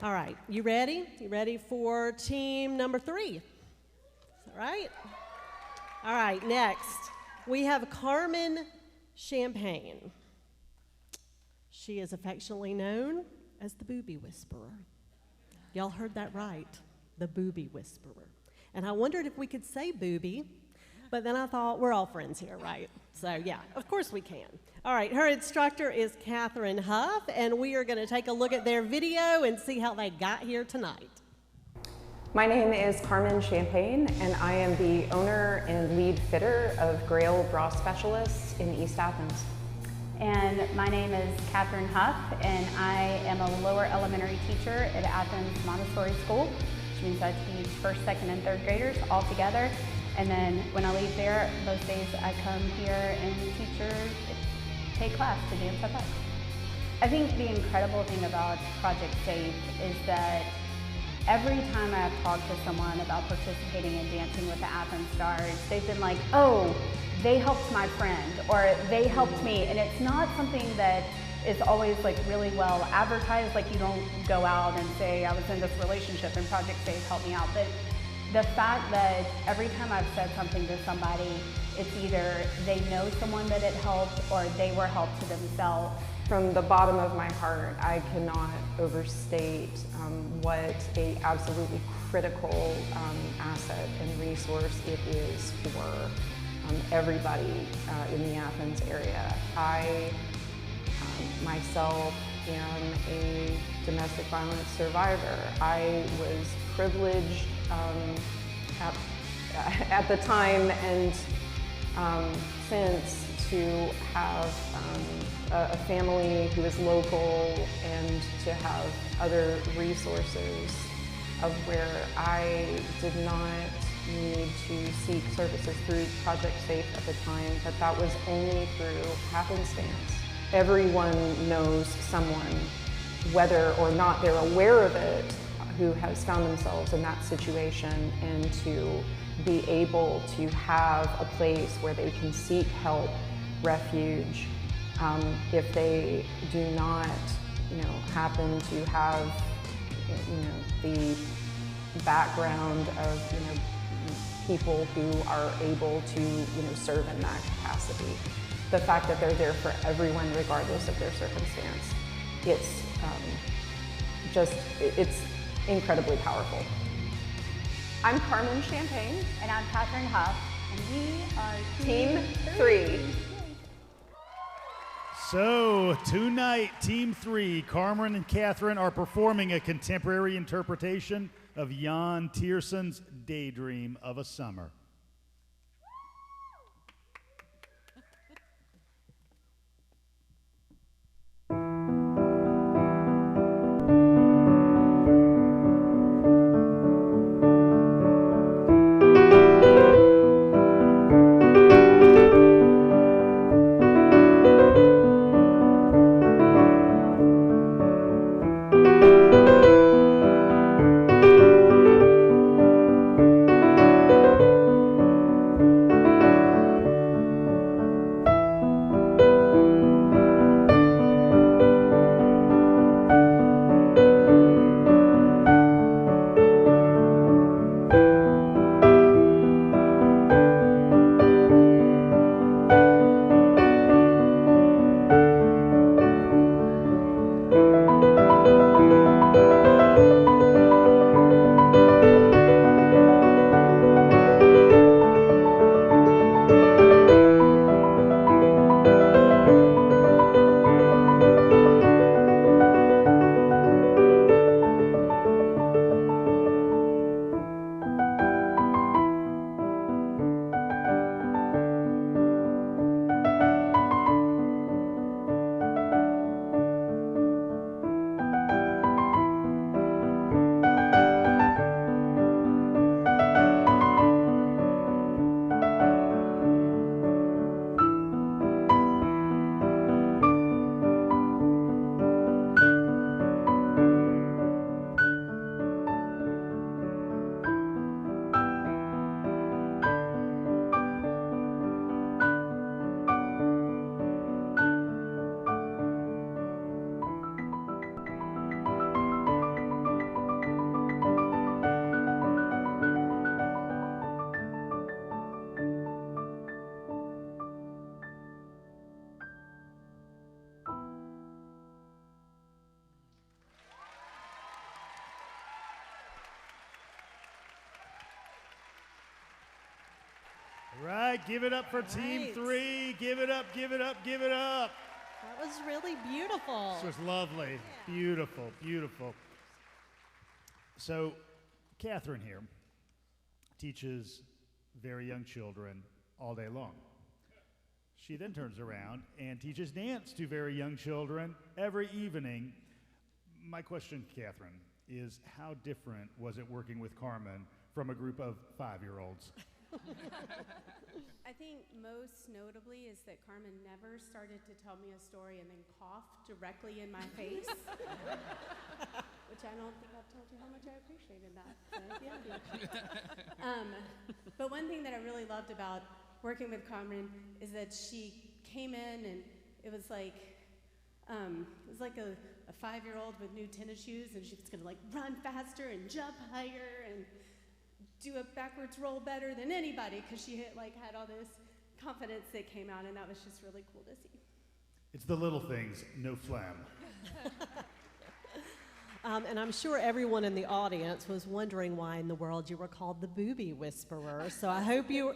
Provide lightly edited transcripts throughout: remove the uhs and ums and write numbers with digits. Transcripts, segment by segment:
All right, you ready? You ready for team number 3? Is that right? All right, next, we have Carmen Champagne. She is affectionately known as the Booby Whisperer. Y'all heard that right, the Booby Whisperer. And I wondered if we could say booby, but then I thought we're all friends here, right? So yeah, of course we can. All right, her instructor is Catherine Huff, and we are gonna take a look at their video and see how they got here tonight. My name is Carmen Champagne, and I am the owner and lead fitter of Grail Bra Specialists in East Athens. And my name is Catherine Huff, and I am a lower elementary teacher at Athens Montessori School, which means I teach first, second, and third graders all together. And then when I leave there, most days I come here and take class to dance FX. I think the incredible thing about Project SAFE is that every time I've talked to someone about participating in Dancing with the Athens Stars, they've been like, oh, they helped my friend, or they helped me. And it's not something that is always like really well advertised. Like you don't go out and say, I was in this relationship and Project SAFE helped me out. But the fact that every time I've said something to somebody, it's either they know someone that it helped or they were helped to themselves. From the bottom of my heart, I cannot overstate what a absolutely critical asset and resource it is for everybody in the Athens area. I myself am a domestic violence survivor. I was privileged at the time and since to have a family who is local and to have other resources of where I did not need to seek services through Project SAFE at the time, but that was only through happenstance. Everyone knows someone, whether or not they're aware of it, who has found themselves in that situation, and to be able to have a place where they can seek help, refuge, if they do not, happen to have, the background of, people who are able to, serve in that capacity. The fact that they're there for everyone, regardless of their circumstance, it's incredibly powerful. I'm Carmen Champagne. And I'm Catherine Huff, and we are Team 3. So tonight, Team 3, Carmen and Catherine, are performing a contemporary interpretation of Jan Tierson's Daydream of a Summer. Right, give it up for Team Right. 3. Give it up, give it up, give it up. That was really beautiful. This was lovely. Beautiful, beautiful. So, Catherine here teaches very young children all day long. She then turns around and teaches dance to very young children every evening. My question, Catherine, is how different was it working with Carmen from a group of 5-year-olds? I think most notably is that Carmen never started to tell me a story and then coughed directly in my face, which I don't think I've told you how much I appreciated that. So, yeah. But one thing that I really loved about working with Carmen is that she came in and it was like a 5-year-old with new tennis shoes, and she was gonna like run faster and jump higher and do a backwards roll better than anybody because she had all this confidence that came out, and that was just really cool to see. It's the little things, no phlegm. And I'm sure everyone in the audience was wondering why in the world you were called the Booby Whisperer. So I hope you,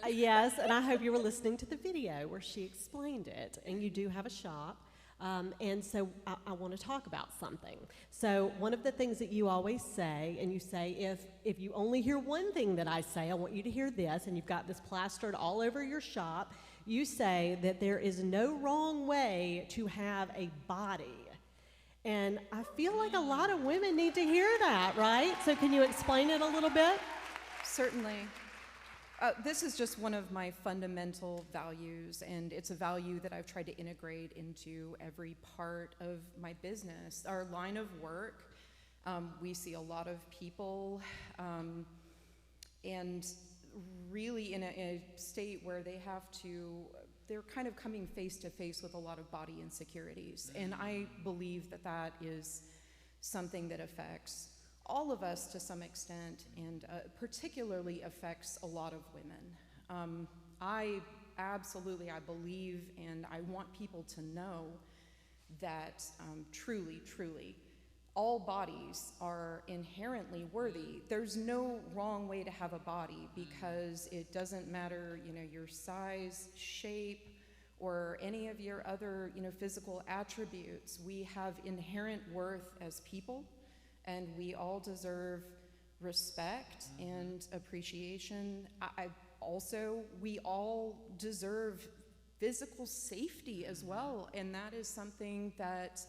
yes, and I hope you were listening to the video where she explained it. And you do have a shop. And so I want to talk about something. So one of the things that you always say, and you say, if you only hear one thing that I say, I want you to hear this, and you've got this plastered all over your shop, you say that there is no wrong way to have a body. And I feel like a lot of women need to hear that, right? So can you explain it a little bit? Certainly. This is just one of my fundamental values, and it's a value that I've tried to integrate into every part of my business. Our line of work, we see a lot of people, and really in a state where they're kind of coming face to face with a lot of body insecurities. And I believe that that is something that affects all of us to some extent, and particularly affects a lot of women. I believe, and I want people to know that truly, all bodies are inherently worthy. There's no wrong way to have a body because it doesn't matter, your size, shape, or any of your other, physical attributes. We have inherent worth as people, and we all deserve respect and appreciation. We all deserve physical safety as well, and that is something that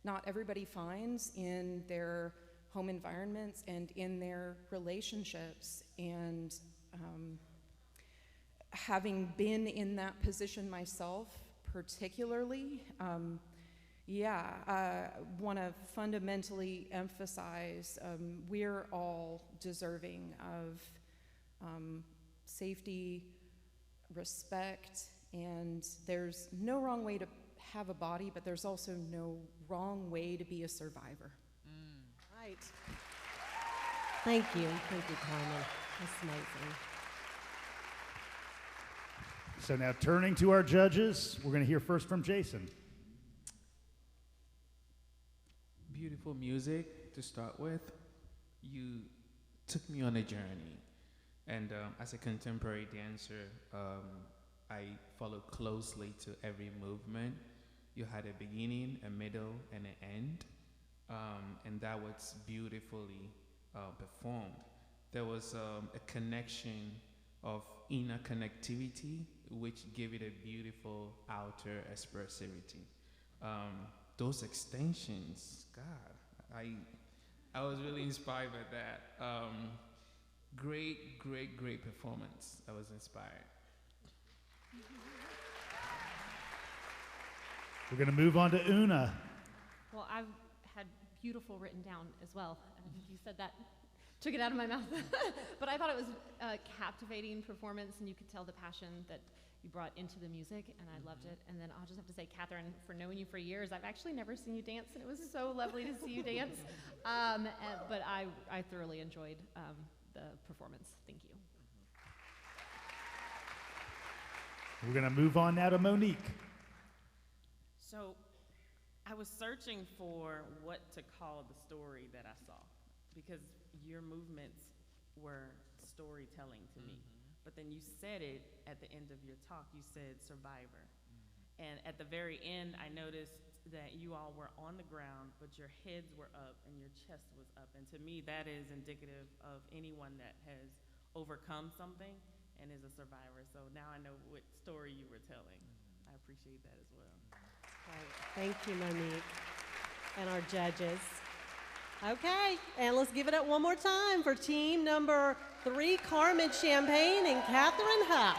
not everybody finds in their home environments and in their relationships. And having been in that position myself, particularly, I want to fundamentally emphasize we're all deserving of safety, respect, and there's no wrong way to have a body, but there's also no wrong way to be a survivor. Right. Thank you, Carmen. That's amazing. So now turning to our judges, we're going to hear first from Jason. Beautiful music to start with. You took me on a journey, and as a contemporary dancer, I followed closely to every movement. You had a beginning, a middle, and an end, and that was beautifully performed. There was a connection of inner connectivity, which gave it a beautiful outer expressivity. Those extensions, God, I was really inspired by that. Great performance. I was inspired. We're going to move on to Una. Well, I've had beautiful written down as well. You said that, took it out of my mouth. But I thought it was a captivating performance, and you could tell the passion that you brought into the music, and I loved it. And then I'll just have to say, Catherine, for knowing you for years, I've actually never seen you dance, and it was so lovely to see you dance. But I thoroughly enjoyed the performance. Thank you. We're going to move on now to Monique. So I was searching for what to call the story that I saw, because your movements were storytelling to me. but then you said it at the end of your talk. You said survivor. And at the very end, I noticed that you all were on the ground, but your heads were up and your chest was up. And to me, that is indicative of anyone that has overcome something and is a survivor. So now I know what story you were telling. I appreciate that as well. Right. Thank you, Monique, and our judges. Okay, and let's give it up one more time for team number 3, Carmen Champagne and Catherine Huff.